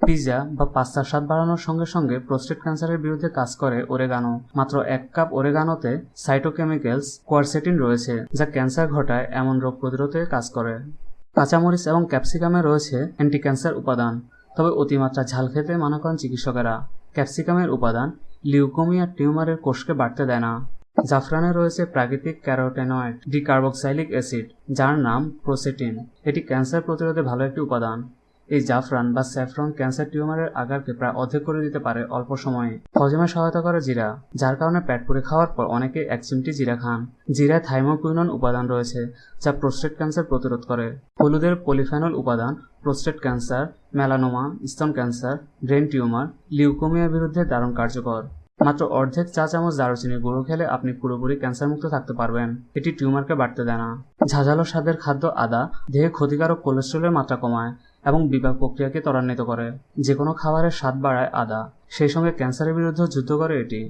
Pizza বা পাস্তার স্বাদ বাড়ানোর সঙ্গে সঙ্গে প্রোস্টেট ক্যান্সারের বিরুদ্ধে কাজ করে ওরেগানো। মাত্র 1 কাপ ওরেগানোতে সাইটোকেমিক্যালস কোয়ারসেটিন রয়েছে, যা ক্যান্সার ঘটায় এমন রোগ প্রতিরোধে কাজ করে। কাঁচামরিচ এবং ক্যাপসিকামে রয়েছে অ্যান্টি ক্যান্সার উপাদান, তবে অতিমাত্রা ঝাল খেতে মানা করেন চিকিৎসকেরা। ক্যাপসিকামের উপাদান লিউকোমিয়া টিউমারের কোষকে বাড়তে দেয় না। জাফরানে রয়েছে প্রাকৃতিক ক্যারোটেনয়েড ডিকার্বক্সাইলিক অ্যাসিড, যার নাম প্রোসেটিন। এটি ক্যান্সার প্রতিরোধে ভালো একটি উপাদান। এই জাফরান বা স্যাফরন ক্যান্সার টিউমারের আকারকে প্রায় অর্ধেক করে দিতে পারে অল্প সময়ে। হজমে সহায়তা করে জিরা, যার কারণে পেট পুড়ে খাওয়ার পর অনেকে 1 চিমটি জিরা খান। জিরায় থাইমোকুইনন উপাদান রয়েছে, যা প্রোস্টেট ক্যান্সার প্রতিরোধ করে। হলুদের পলিফেনল উপাদান প্রোস্টেট ক্যান্সার, মেলানোমা, স্তন ক্যান্সার, ব্রেন টিউমার, লিউকোমিয়ার বিরুদ্ধে দারুণ কার্যকর। মাত্র অর্ধেক চা চামচ দারুচিনির গুঁড়ো খেলে আপনি পুরোপুরি ক্যান্সারমুক্ত থাকতে পারবেন। এটি টিউমারকে বাড়তে দেয় না। ঝাঁঝালো স্বাদের খাদ্য আদা দেহে ক্ষতিকারক কোলেস্টেরলের মাত্রা কমায় এবং বিপাক প্রক্রিয়াকে ত্বরান্বিত করে। যে কোনো খাবারের স্বাদ বাড়ায় আদা, সেই সঙ্গে ক্যান্সারের বিরুদ্ধেও যুদ্ধ করে এটি।